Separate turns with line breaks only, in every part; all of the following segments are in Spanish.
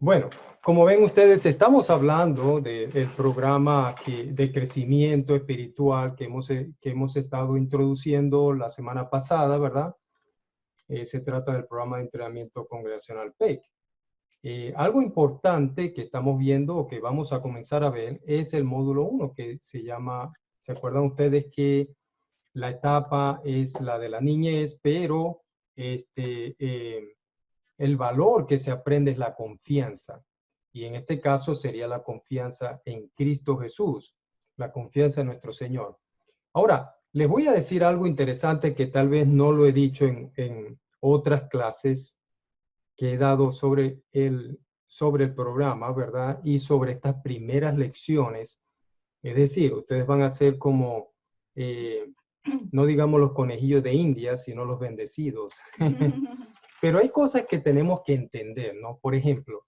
Bueno, como ven ustedes, estamos hablando del programa de crecimiento espiritual que hemos estado introduciendo la semana pasada, ¿verdad? Se trata del programa de entrenamiento congregacional PEC. Algo importante que estamos viendo o que vamos a comenzar a ver es el módulo 1 que se llama, ¿se acuerdan ustedes que la etapa es la de la niñez, pero el valor que se aprende es la confianza? Y en este caso sería la confianza en Cristo Jesús, la confianza en nuestro Señor. Ahora, les voy a decir algo interesante que tal vez no lo he dicho en otras clases que he dado sobre el programa, ¿verdad? Y sobre estas primeras lecciones. Es decir, ustedes van a ser como, no digamos los conejillos de India, sino los bendecidos. Pero hay cosas que tenemos que entender, ¿no? Por ejemplo,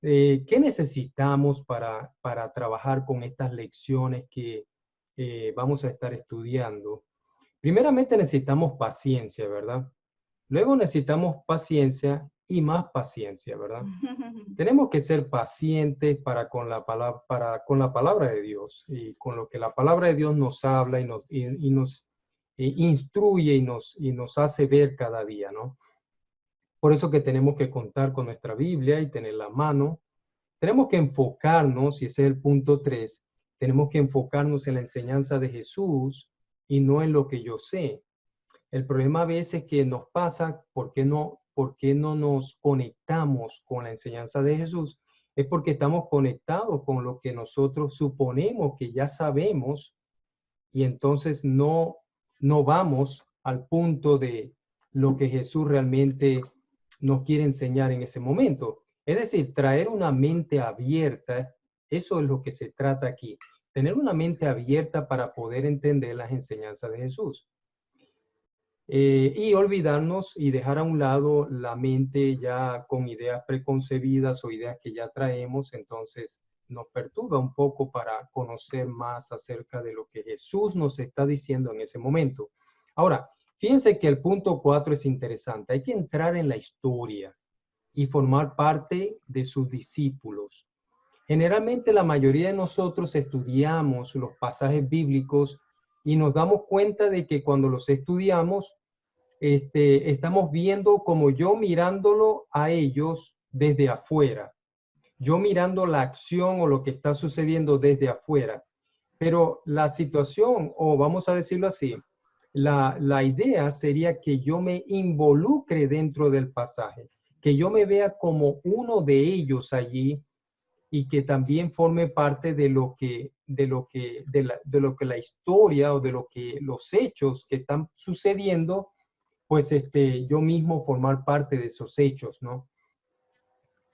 ¿qué necesitamos para trabajar con estas lecciones que vamos a estar estudiando? Primeramente necesitamos paciencia, ¿verdad? Luego necesitamos paciencia y más paciencia, ¿verdad? Tenemos que ser pacientes para con la palabra de Dios y con lo que la palabra de Dios nos habla y nos instruye y nos hace ver cada día, ¿no? Por eso que tenemos que contar con nuestra Biblia y tenerla a mano. Tenemos que enfocarnos, y ese es el punto 3, tenemos que enfocarnos en la enseñanza de Jesús y no en lo que yo sé. El problema a veces que nos pasa, por qué no nos conectamos con la enseñanza de Jesús? Es porque estamos conectados con lo que nosotros suponemos que ya sabemos y entonces no vamos al punto de lo que Jesús realmente nos quiere enseñar en ese momento. Es decir, traer una mente abierta, eso es lo que se trata aquí. Tener una mente abierta para poder entender las enseñanzas de Jesús. Y olvidarnos y dejar a un lado la mente ya con ideas preconcebidas o ideas que ya traemos, entonces nos perturba un poco para conocer más acerca de lo que Jesús nos está diciendo en ese momento. Ahora, fíjense que el punto 4 es interesante. Hay que entrar en la historia y formar parte de sus discípulos. Generalmente la mayoría de nosotros estudiamos los pasajes bíblicos y nos damos cuenta de que cuando los estudiamos, estamos viendo como yo mirándolo a ellos desde afuera, yo mirando la acción o lo que está sucediendo desde afuera. Pero la situación, o vamos a decirlo así, la idea sería que yo me involucre dentro del pasaje, que yo me vea como uno de ellos allí y que también forme parte de lo que la historia o de lo que los hechos que están sucediendo, pues yo mismo formar parte de esos hechos, ¿no?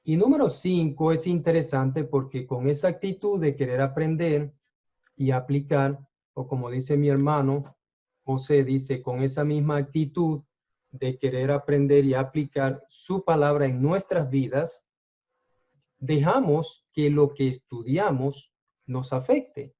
Y número 5 es interesante porque con esa actitud de querer aprender y aplicar, o como dice mi hermano, José dice, con esa misma actitud de querer aprender y aplicar su palabra en nuestras vidas, dejamos que lo que estudiamos nos afecte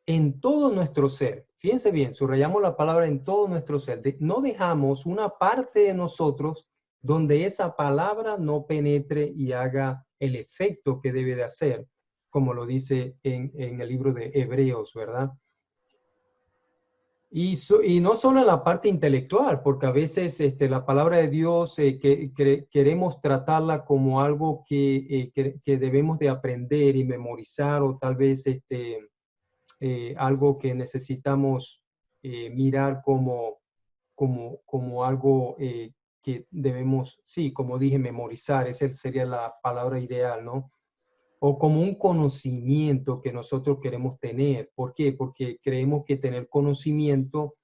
en todo nuestro ser. Fíjense bien, subrayamos la palabra en todo nuestro ser. No dejamos una parte de nosotros donde esa palabra no penetre y haga el efecto que debe de hacer, como lo dice en el libro de Hebreos, ¿verdad? Y no solo en la parte intelectual, porque a veces la palabra de Dios queremos tratarla como algo que debemos de aprender y memorizar, o tal vez algo que necesitamos mirar como algo que debemos, sí, como dije, memorizar, esa sería la palabra ideal, ¿no? O como un conocimiento que nosotros queremos tener. ¿Por qué? Porque creemos que tener conocimiento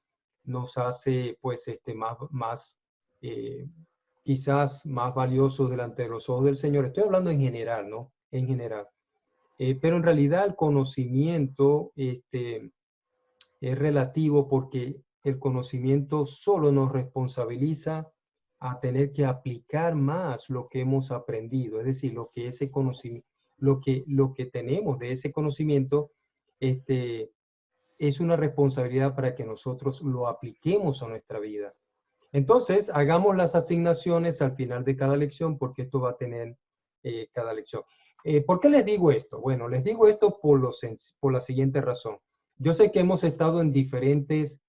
nos hace, pues, eh, quizás más valiosos delante de los ojos del Señor. Estoy hablando en general, ¿no? En general. Pero en realidad el conocimiento es relativo porque el conocimiento solo nos responsabiliza a tener que aplicar más lo que hemos aprendido, es decir, lo que ese conocimiento, lo que tenemos de ese conocimiento, este, es una responsabilidad para que nosotros lo apliquemos a nuestra vida. Entonces, hagamos las asignaciones al final de cada lección porque esto va a tener cada lección. ¿Por qué les digo esto? Bueno, les digo esto por la siguiente razón. Yo sé que hemos estado en diferentes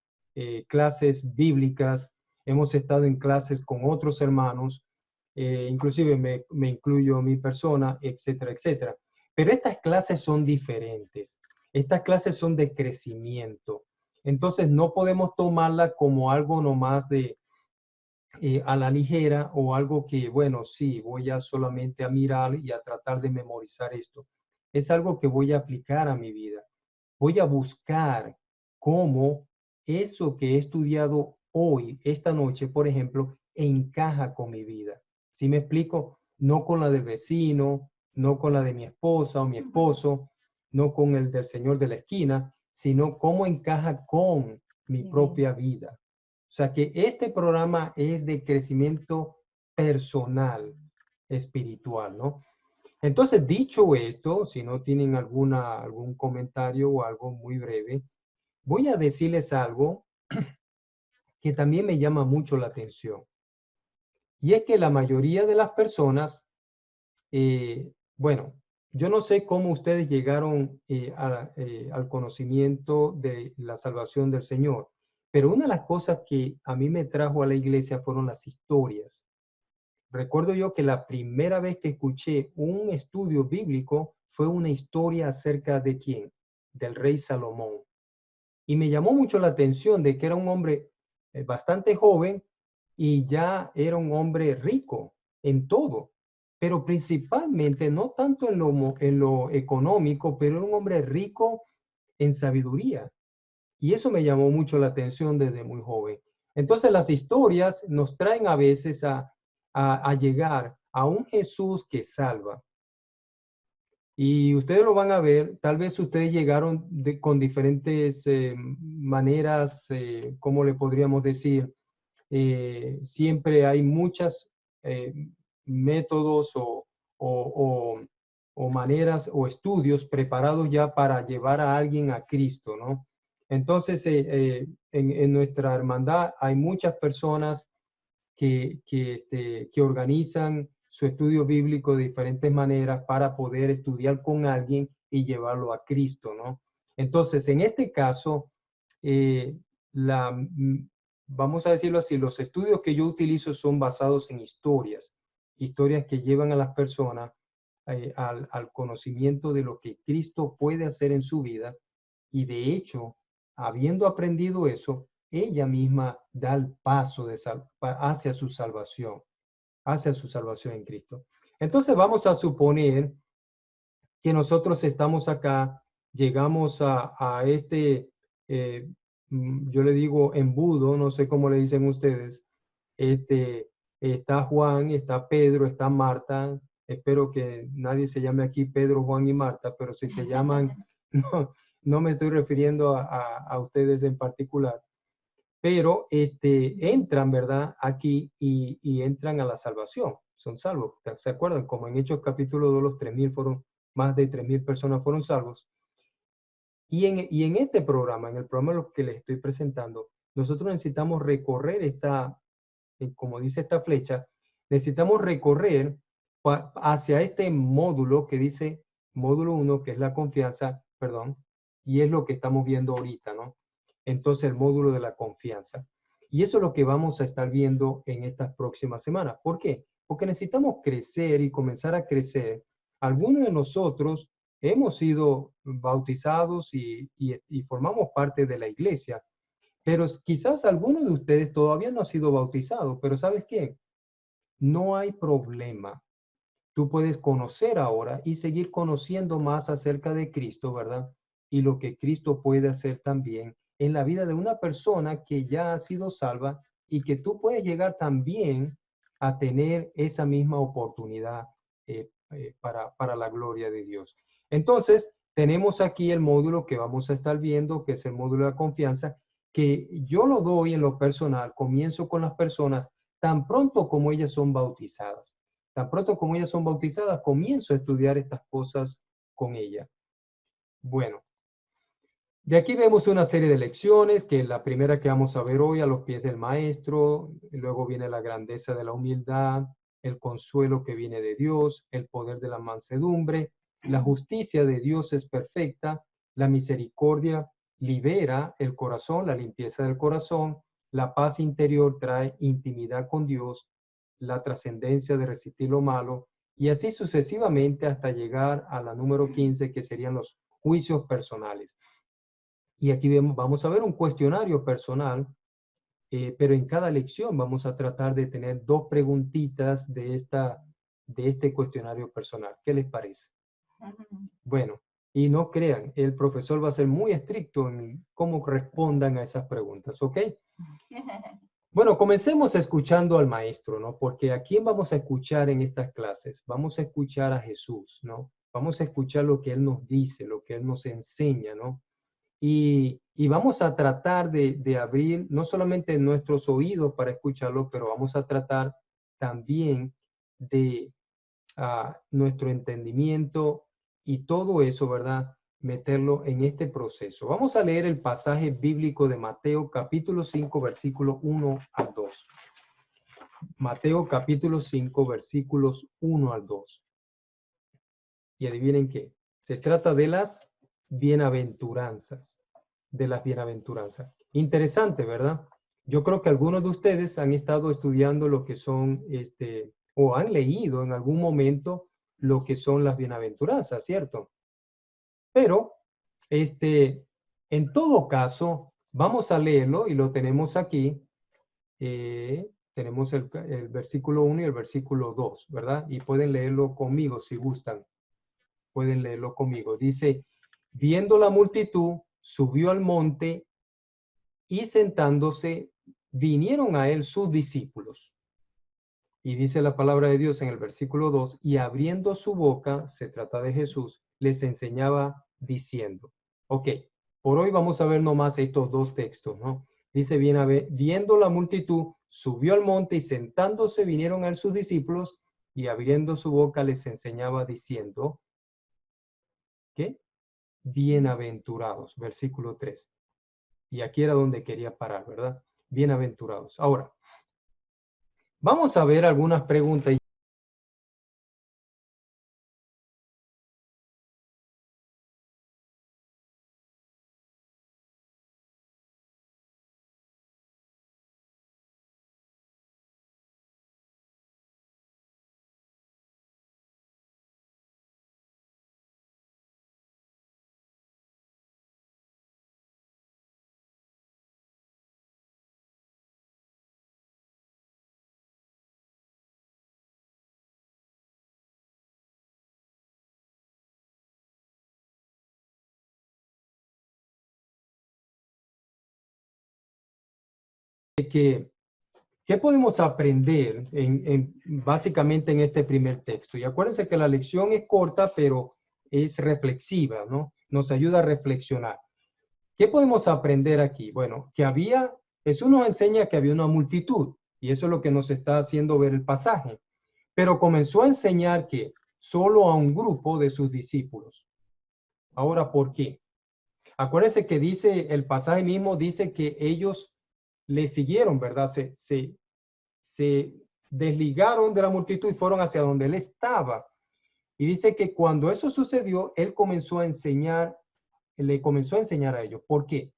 clases bíblicas, hemos estado en clases con otros hermanos, inclusive me incluyo a mi persona, etcétera, etcétera. Pero estas clases son diferentes. Estas clases son de crecimiento. Entonces no podemos tomarla como algo nomás de a la ligera o algo que, bueno, sí, voy a solamente a mirar y a tratar de memorizar esto. Es algo que voy a aplicar a mi vida. Voy a buscar cómo eso que he estudiado hoy, esta noche, por ejemplo, encaja con mi vida. ¿Sí me explico? No con la del vecino, no con la de mi esposa o mi esposo, no con el del señor de la esquina, sino cómo encaja con mi propia vida. O sea que este programa es de crecimiento personal, espiritual, ¿no? Entonces, dicho esto, si no tienen algún comentario o algo muy breve, voy a decirles algo que también me llama mucho la atención. Y es que la mayoría de las personas, bueno, yo no sé cómo ustedes llegaron al conocimiento de la salvación del Señor, pero una de las cosas que a mí me trajo a la iglesia fueron las historias. Recuerdo yo que la primera vez que escuché un estudio bíblico fue una historia acerca de quién, del rey Salomón. Y me llamó mucho la atención de que era un hombre bastante joven y ya era un hombre rico en todo, pero principalmente no tanto en lo económico, pero era un hombre rico en sabiduría. Y eso me llamó mucho la atención desde muy joven. Entonces las historias nos traen a veces a llegar a un Jesús que salva. Y ustedes lo van a ver, tal vez ustedes llegaron con diferentes maneras, ¿cómo le podríamos decir? Siempre hay muchos métodos o, o maneras o estudios preparados ya para llevar a alguien a Cristo, ¿no? Entonces, en nuestra hermandad hay muchas personas que organizan su estudio bíblico de diferentes maneras para poder estudiar con alguien y llevarlo a Cristo, ¿no? Entonces, en este caso, eh, la, vamos a decirlo así, los estudios que yo utilizo son basados en historias, historias que llevan a las personas al conocimiento de lo que Cristo puede hacer en su vida y de hecho, habiendo aprendido eso, ella misma da el paso hacia su salvación en Cristo. Entonces vamos a suponer que nosotros estamos acá, llegamos a este, yo le digo embudo, no sé cómo le dicen ustedes, está Juan, está Pedro, está Marta, espero que nadie se llame aquí Pedro, Juan y Marta, pero si se llaman, no, no me estoy refiriendo a ustedes en particular, pero entran, ¿verdad? Aquí y entran a la salvación, son salvos. ¿Se acuerdan? Como en Hechos capítulo 2, los 3,000 fueron, más de 3,000 personas fueron salvos. Y en este programa, en el programa que les estoy presentando, nosotros necesitamos recorrer como dice esta flecha, necesitamos recorrer hacia este módulo que dice módulo 1, que es la confianza, perdón, y es lo que estamos viendo ahorita, ¿no? Entonces el módulo de la confianza. Y eso es lo que vamos a estar viendo en estas próximas semanas. ¿Por qué? Porque necesitamos crecer y comenzar a crecer. Algunos de nosotros hemos sido bautizados y formamos parte de la iglesia, pero quizás algunos de ustedes todavía no han sido bautizados, pero ¿sabes qué? No hay problema. Tú puedes conocer ahora y seguir conociendo más acerca de Cristo, ¿verdad? Y lo que Cristo puede hacer también en la vida de una persona que ya ha sido salva y que tú puedes llegar también a tener esa misma oportunidad para la gloria de Dios. Entonces, tenemos aquí el módulo que vamos a estar viendo, que es el módulo de la confianza, que yo lo doy en lo personal, comienzo con las personas tan pronto como ellas son bautizadas. Tan pronto como ellas son bautizadas, comienzo a estudiar estas cosas con ellas. Bueno, de aquí vemos una serie de lecciones, que la primera que vamos a ver hoy, a los pies del maestro, luego viene la grandeza de la humildad, el consuelo que viene de Dios, el poder de la mansedumbre, la justicia de Dios es perfecta, la misericordia libera el corazón, la limpieza del corazón, la paz interior trae intimidad con Dios, la trascendencia de resistir lo malo, y así sucesivamente hasta llegar a la número 15, que serían los juicios personales. Y aquí vamos a ver un cuestionario personal, pero en cada lección vamos a tratar de tener 2 preguntitas de este cuestionario personal. ¿Qué les parece? Bueno, y no crean, el profesor va a ser muy estricto en cómo respondan a esas preguntas, ¿ok? Bueno, comencemos escuchando al maestro, ¿no? Porque ¿a quién vamos a escuchar en estas clases? Vamos a escuchar a Jesús, ¿no? Vamos a escuchar lo que Él nos dice, lo que Él nos enseña, ¿no? Y vamos a tratar de abrir no solamente nuestros oídos para escucharlo, pero vamos a tratar también de nuestro entendimiento y todo eso, ¿verdad? Meterlo en este proceso. Vamos a leer el pasaje bíblico de Mateo capítulo 5, versículo 1 al 2. Mateo capítulo 5, versículos 1 al 2. Y adivinen qué. Se trata de las bienaventuranzas. De las bienaventuranzas. Interesante, ¿verdad? Yo creo que algunos de ustedes han estado estudiando lo que son, o han leído en algún momento lo que son las bienaventuranzas, ¿cierto? Pero, en todo caso, vamos a leerlo y lo tenemos aquí. Tenemos el versículo 1 y el versículo 2, ¿verdad? Y pueden leerlo conmigo si gustan. Pueden leerlo conmigo. Dice, viendo la multitud, subió al monte y sentándose, vinieron a él sus discípulos. Y dice la palabra de Dios en el versículo 2, y abriendo su boca, se trata de Jesús, les enseñaba diciendo. Ok, por hoy vamos a ver nomás estos 2 textos, ¿no? Dice, viendo la multitud, subió al monte y sentándose vinieron a él sus discípulos y abriendo su boca les enseñaba diciendo, ¿qué? Bienaventurados, versículo 3. Y aquí era donde quería parar, ¿verdad? Bienaventurados. Ahora, vamos a ver algunas preguntas. ¿Qué podemos aprender básicamente en este primer texto? Y acuérdense que la lección es corta, pero es reflexiva, ¿no? Nos ayuda a reflexionar. ¿Qué podemos aprender aquí? Bueno, Jesús nos enseña que había una multitud, y eso es lo que nos está haciendo ver el pasaje. Pero comenzó a enseñar que solo a un grupo de sus discípulos. Ahora, ¿por qué? Acuérdense que dice, el pasaje mismo dice que ellos le siguieron, ¿verdad? Se desligaron de la multitud y fueron hacia donde él estaba. Y dice que cuando eso sucedió, él comenzó a enseñar, le comenzó a enseñar a ellos. ¿Por qué?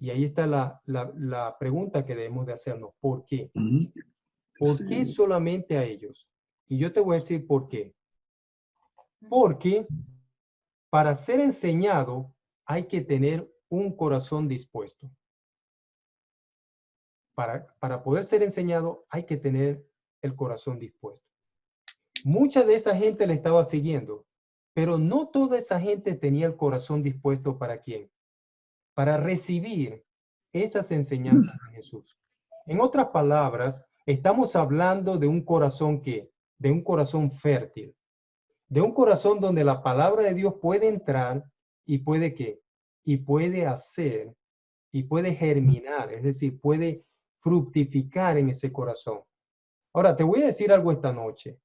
Y ahí está la pregunta que debemos de hacernos. ¿Por qué? ¿Por qué solamente a ellos? Y yo te voy a decir por qué. Porque para ser enseñado hay que tener un corazón dispuesto. Para poder ser enseñado hay que tener el corazón dispuesto. Mucha de esa gente le estaba siguiendo, pero no toda esa gente tenía el corazón dispuesto ¿para quién? Para recibir esas enseñanzas de Jesús. En otras palabras, estamos hablando de un corazón de un corazón fértil, de un corazón donde la palabra de Dios puede entrar y puede ¿qué? Y puede hacer y puede germinar, es decir, puede fructificar en ese corazón. Ahora, te voy a decir algo esta noche.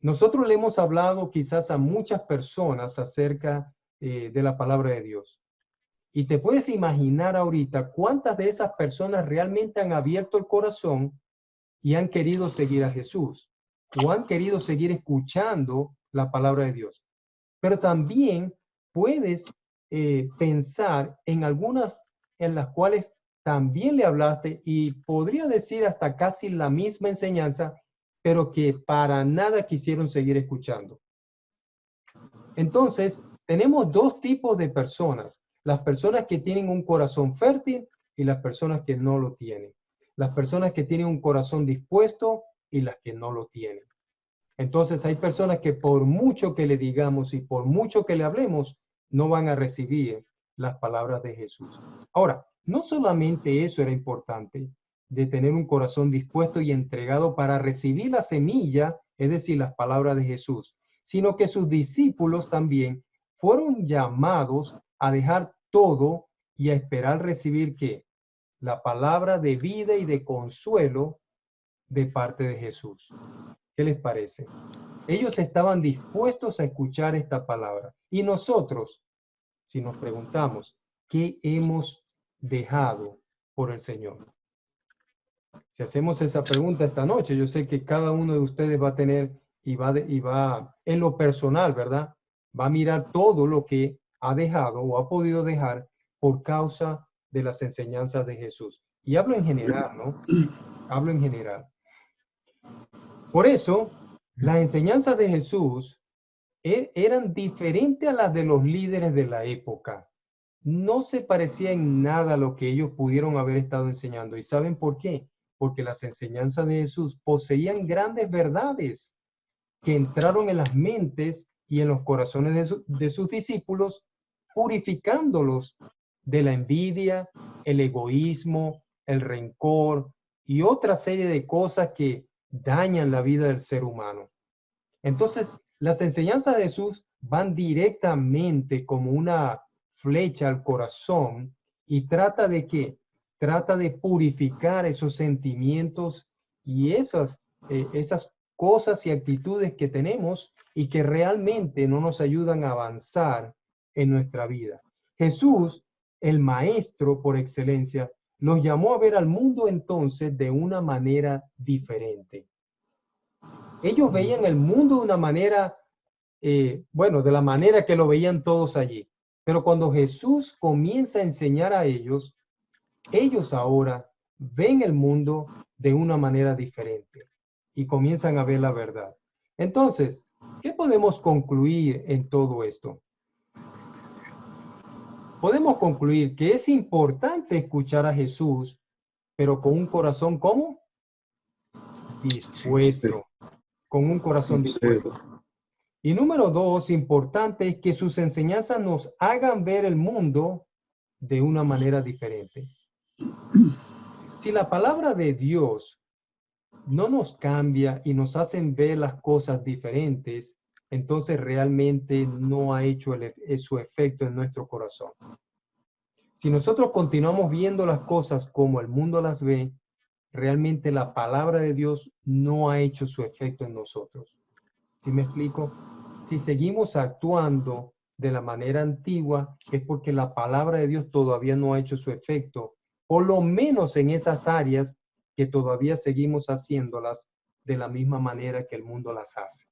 Nosotros le hemos hablado quizás a muchas personas acerca de la palabra de Dios. Y te puedes imaginar ahorita cuántas de esas personas realmente han abierto el corazón y han querido seguir a Jesús o han querido seguir escuchando la palabra de Dios. Pero también puedes pensar en algunas en las cuales también le hablaste y podría decir hasta casi la misma enseñanza, pero que para nada quisieron seguir escuchando. Entonces, tenemos dos tipos de personas: las personas que tienen un corazón fértil y las personas que no lo tienen. Las personas que tienen un corazón dispuesto y las que no lo tienen. Entonces, hay personas que por mucho que le digamos y por mucho que le hablemos, no van a recibir las palabras de Jesús. Ahora, no solamente eso era importante, de tener un corazón dispuesto y entregado para recibir la semilla, es decir, las palabras de Jesús, sino que sus discípulos también fueron llamados a dejar todo y a esperar recibir ¿qué? La palabra de vida y de consuelo de parte de Jesús. ¿Qué les parece? Ellos estaban dispuestos a escuchar esta palabra. Y nosotros, si nos preguntamos, ¿qué hemos dejado por el Señor? Si hacemos esa pregunta esta noche, yo sé que cada uno de ustedes va a tener y va en lo personal, ¿verdad? Va a mirar todo lo que ha dejado o ha podido dejar por causa de las enseñanzas de Jesús. Y hablo en general, ¿no? Hablo en general. Por eso, las enseñanzas de Jesús eran diferentes a las de los líderes de la época. No se parecía en nada a lo que ellos pudieron haber estado enseñando. ¿Y saben por qué? Porque las enseñanzas de Jesús poseían grandes verdades que entraron en las mentes y en los corazones de sus discípulos, purificándolos de la envidia, el egoísmo, el rencor y otra serie de cosas que dañan la vida del ser humano. Entonces, las enseñanzas de Jesús van directamente como una flecha al corazón y trata de ¿qué? Trata de purificar esos sentimientos y esas cosas y actitudes que tenemos y que realmente no nos ayudan a avanzar en nuestra vida. Jesús, el maestro por excelencia, nos llamó a ver al mundo entonces de una manera diferente. Ellos veían el mundo de una manera, bueno, de la manera que lo veían todos allí. Pero cuando Jesús comienza a enseñar a ellos, ellos ahora ven el mundo de una manera diferente y comienzan a ver la verdad. Entonces, ¿qué podemos concluir en todo esto? Podemos concluir que es importante escuchar a Jesús, pero con un corazón ¿cómo? Dispuesto. Con un corazón dispuesto. Y número dos, importante es que sus enseñanzas nos hagan ver el mundo de una manera diferente. Si la palabra de Dios no nos cambia y nos hacen ver las cosas diferentes, entonces realmente no ha hecho su efecto en nuestro corazón. Si nosotros continuamos viendo las cosas como el mundo las ve, realmente la palabra de Dios no ha hecho su efecto en nosotros. ¿Sí me explico? Si seguimos actuando de la manera antigua, es porque la palabra de Dios todavía no ha hecho su efecto, por lo menos en esas áreas que todavía seguimos haciéndolas de la misma manera que el mundo las hace.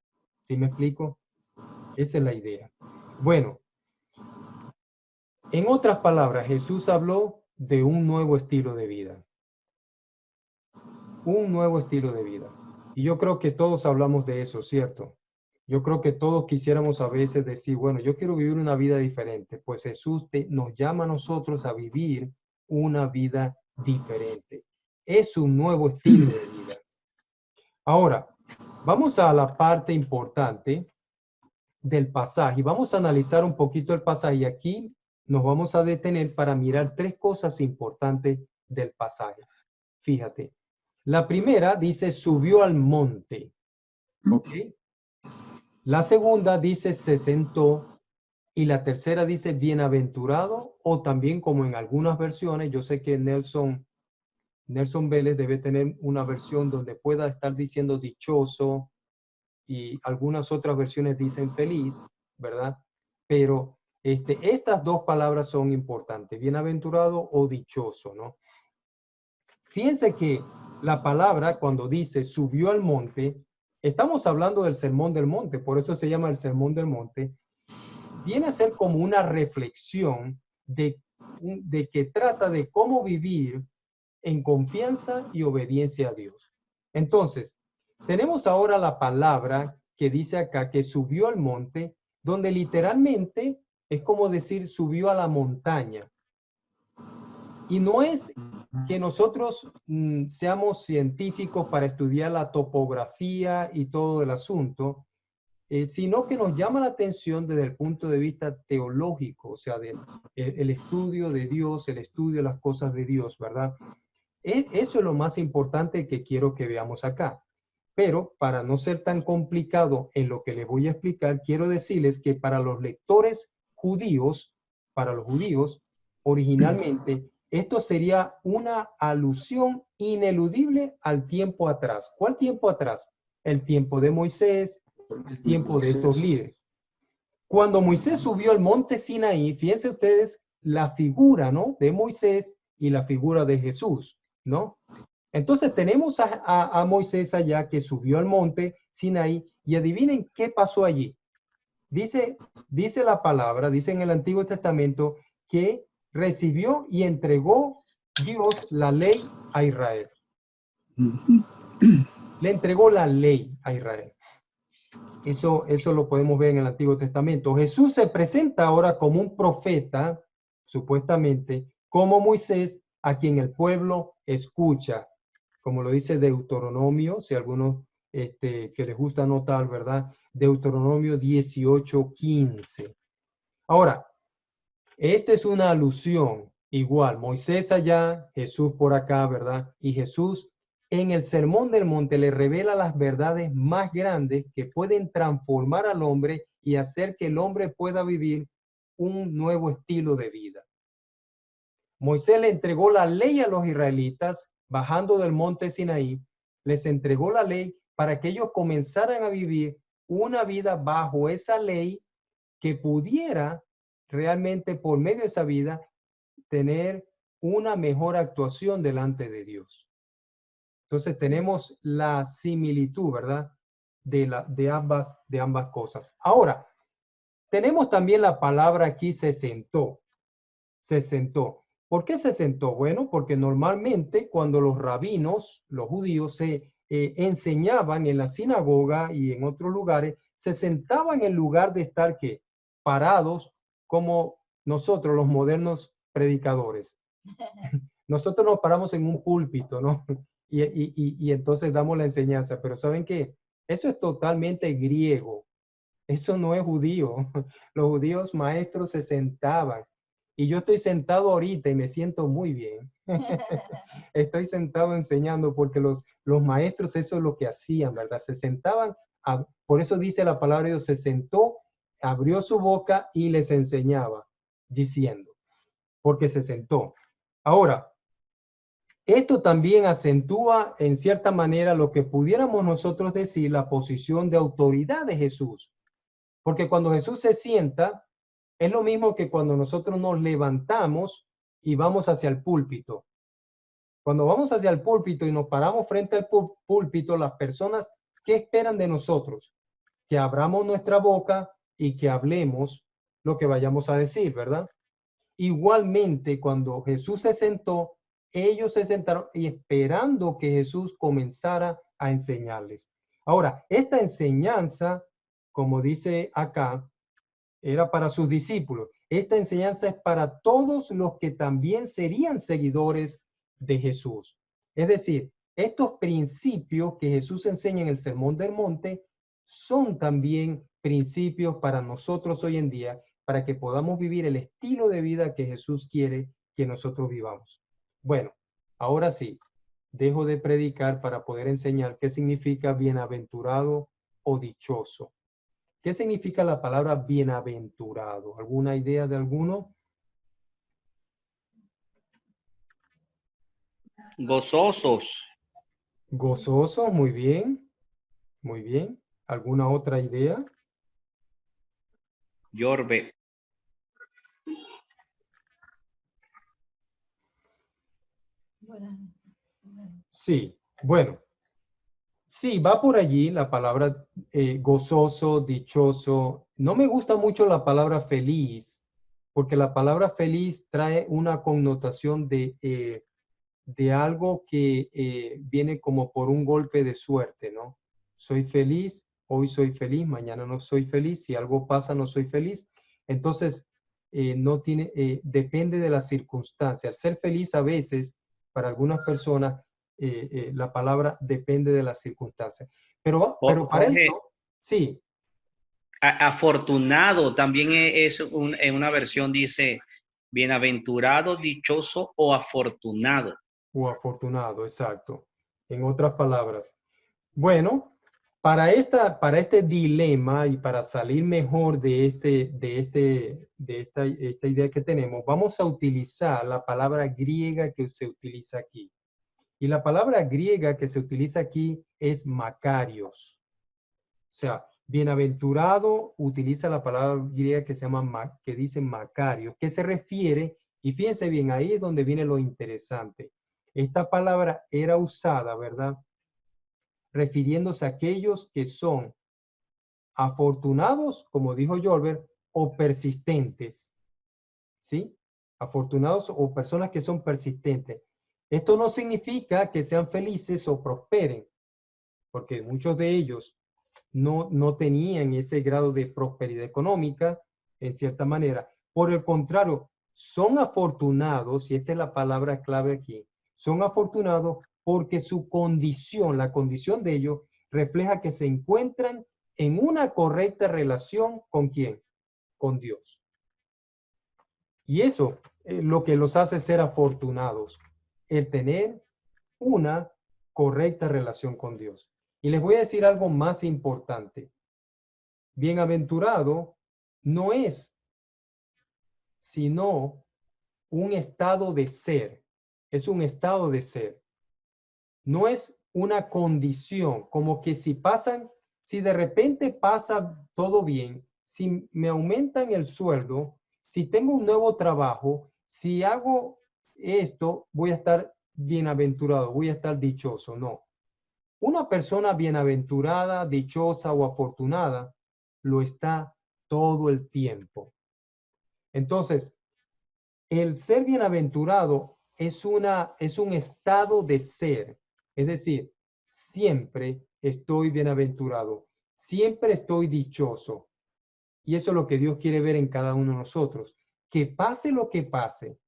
¿Sí me explico? Esa es la idea. Bueno, en otras palabras, Jesús habló de un nuevo estilo de vida. Un nuevo estilo de vida. Y yo creo que todos hablamos de eso, ¿cierto? Yo creo que todos quisiéramos a veces decir, bueno, yo quiero vivir una vida diferente. Pues Jesús nos llama a nosotros a vivir una vida diferente. Es un nuevo estilo de vida. Ahora, vamos a la parte importante del pasaje. Vamos a analizar un poquito el pasaje y aquí nos vamos a detener para mirar tres cosas importantes del pasaje. Fíjate. La primera dice, subió al monte. ¿Ok? La segunda dice, se sentó. Y la tercera dice, bienaventurado, o también como en algunas versiones, yo sé que Nelson Vélez debe tener una versión donde pueda estar diciendo dichoso y algunas otras versiones dicen feliz, ¿verdad? Pero estas dos palabras son importantes, bienaventurado o dichoso, ¿no? Fíjense que la palabra cuando dice subió al monte, estamos hablando del sermón del monte, por eso se llama el sermón del monte, viene a ser como una reflexión de que trata de cómo vivir en confianza y obediencia a Dios. Entonces, tenemos ahora la palabra que dice acá que subió al monte, donde literalmente es como decir subió a la montaña. Y no es que nosotros seamos científicos para estudiar la topografía y todo el asunto, sino que nos llama la atención desde el punto de vista teológico, o sea, el estudio de Dios, el estudio de las cosas de Dios, ¿verdad? Eso es lo más importante que quiero que veamos acá. Pero para no ser tan complicado en lo que les voy a explicar, quiero decirles que para los lectores judíos, para los judíos, originalmente, esto sería una alusión ineludible al tiempo atrás. ¿Cuál tiempo atrás? El tiempo de Moisés, el tiempo de estos líderes. Cuando Moisés subió al monte Sinaí, fíjense ustedes la figura, ¿no? De Moisés y la figura de Jesús, ¿no? Entonces tenemos a Moisés allá que subió al monte Sinaí y adivinen qué pasó allí. Dice la palabra, dice en el Antiguo Testamento que recibió y entregó Dios la ley a Israel. Le entregó la ley a Israel. Eso lo podemos ver en el Antiguo Testamento. Jesús se presenta ahora como un profeta, supuestamente, como Moisés, a quien el pueblo escucha, como lo dice Deuteronomio, si a algunos que les gusta notar, ¿verdad? Deuteronomio 18:15. Ahora, esta es una alusión, igual, Moisés allá, Jesús por acá, ¿verdad? Y Jesús en el Sermón del Monte le revela las verdades más grandes que pueden transformar al hombre y hacer que el hombre pueda vivir un nuevo estilo de vida. Moisés le entregó la ley a los israelitas, bajando del monte Sinaí, les entregó la ley para que ellos comenzaran a vivir una vida bajo esa ley que pudiera realmente por medio de esa vida tener una mejor actuación delante de Dios. Entonces tenemos la similitud, ¿verdad? De ambas cosas. Ahora, tenemos también la palabra aquí se sentó. Se sentó. ¿Por qué se sentó? Bueno, porque normalmente cuando los rabinos, los judíos, se enseñaban en la sinagoga y en otros lugares, se sentaban en lugar de estar ¿qué? Parados como nosotros los modernos predicadores. Nosotros nos paramos en un púlpito, ¿no? Y entonces damos la enseñanza, pero ¿saben qué? Eso es totalmente griego, eso no es judío. Los judíos maestros se sentaban y yo estoy sentado ahorita y me siento muy bien. Estoy sentado enseñando porque los maestros eso es lo que hacían, ¿verdad? Se sentaban, por eso dice la palabra de Dios, se sentó, abrió su boca y les enseñaba, diciendo, porque se sentó. Ahora, esto también acentúa en cierta manera lo que pudiéramos nosotros decir la posición de autoridad de Jesús. Porque cuando Jesús se sienta, es lo mismo que cuando nosotros nos levantamos y vamos hacia el púlpito. Cuando vamos hacia el púlpito y nos paramos frente al púlpito, las personas, ¿qué esperan de nosotros? Que abramos nuestra boca y que hablemos lo que vayamos a decir, ¿verdad? Igualmente, cuando Jesús se sentó, ellos se sentaron y esperando que Jesús comenzara a enseñarles. Ahora, esta enseñanza, como dice acá, era para sus discípulos. Esta enseñanza es para todos los que también serían seguidores de Jesús. Es decir, estos principios que Jesús enseña en el Sermón del Monte son también principios para nosotros hoy en día, para que podamos vivir el estilo de vida que Jesús quiere que nosotros vivamos. Bueno, ahora sí, dejo de predicar para poder enseñar qué significa bienaventurado o dichoso. ¿Qué significa la palabra bienaventurado? ¿Alguna idea de alguno?
Gozosos.
Gozoso, muy bien, muy bien. ¿Alguna otra idea?
Yorbe.
Sí, Bueno, sí, va por allí la palabra gozoso, dichoso. No me gusta mucho la palabra feliz, porque la palabra feliz trae una connotación de algo que viene como por un golpe de suerte, ¿no? Soy feliz, hoy soy feliz, mañana no soy feliz, si algo pasa no soy feliz. Entonces, no tiene, depende de las circunstancias. Al ser feliz a veces, para algunas personas, la palabra depende de las circunstancias. Pero para
Jorge,
esto, sí,
afortunado también en una versión dice bienaventurado, dichoso o afortunado.
o afortunado, exacto. En otras palabras. Bueno, para este dilema y para salir mejor de esta idea que tenemos, vamos a utilizar la palabra griega que se utiliza aquí. Y la palabra griega que se utiliza aquí es makarios. O sea, bienaventurado utiliza la palabra griega que se llama, que dice makarios, que se refiere, y fíjense bien, ahí es donde viene lo interesante. Esta palabra era usada, ¿verdad? Refiriéndose a aquellos que son afortunados, como dijo Yolbert, o persistentes, ¿sí? Afortunados o personas que son persistentes. Esto no significa que sean felices o prosperen, porque muchos de ellos no tenían ese grado de prosperidad económica, en cierta manera. Por el contrario, son afortunados, y esta es la palabra clave aquí, son afortunados porque su condición, la condición de ellos, refleja que se encuentran en una correcta relación con quién, con Dios. Y eso es lo que los hace ser afortunados, el tener una correcta relación con Dios. Y les voy a decir algo más importante. Bienaventurado no es sino un estado de ser, es un estado de ser. No es una condición, como que si de repente pasa todo bien, si me aumentan el sueldo, si tengo un nuevo trabajo, si hago esto, voy a estar bienaventurado, voy a estar dichoso. No. Una persona bienaventurada, dichosa o afortunada lo está todo el tiempo. Entonces, el ser bienaventurado es un estado de ser. Es decir, siempre estoy bienaventurado, siempre estoy dichoso. Y eso es lo que Dios quiere ver en cada uno de nosotros. Que pase lo que pase,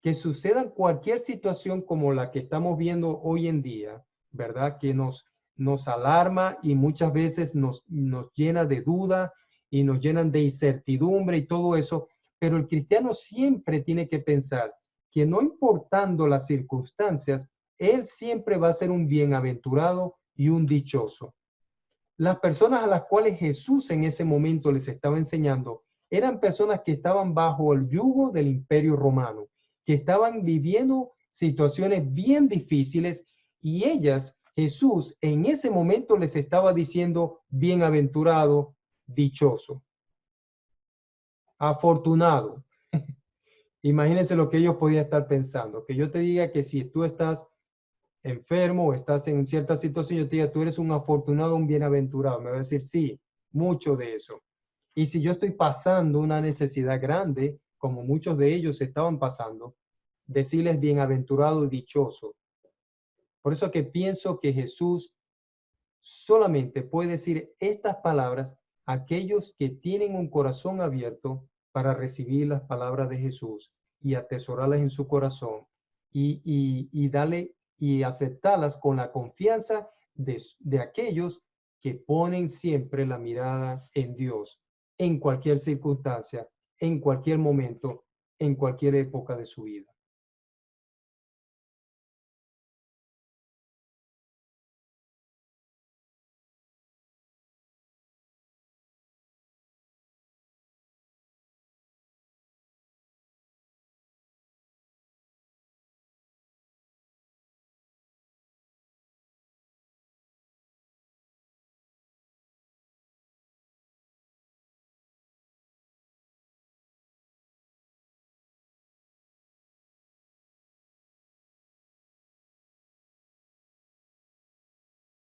que suceda cualquier situación como la que estamos viendo hoy en día, ¿verdad? Que nos alarma y muchas veces nos llena de duda y nos llenan de incertidumbre y todo eso, pero el cristiano siempre tiene que pensar que no importando las circunstancias, él siempre va a ser un bienaventurado y un dichoso. Las personas a las cuales Jesús en ese momento les estaba enseñando eran personas que estaban bajo el yugo del imperio romano, que estaban viviendo situaciones bien difíciles y ellas, Jesús en ese momento les estaba diciendo bienaventurado, dichoso, afortunado. Imagínense lo que ellos podían estar pensando, que yo te diga que si tú estás enfermo o estás en cierta situación, yo te diga, tú eres un afortunado, un bienaventurado. Me va a decir, sí, mucho de eso. Y si yo estoy pasando una necesidad grande, como muchos de ellos estaban pasando, decirles bienaventurado y dichoso. Por eso que pienso que Jesús solamente puede decir estas palabras a aquellos que tienen un corazón abierto para recibir las palabras de Jesús y atesorarlas en su corazón y darle y aceptarlas con la confianza de aquellos que ponen siempre la mirada en Dios, en cualquier circunstancia, en cualquier momento, en cualquier época de su vida.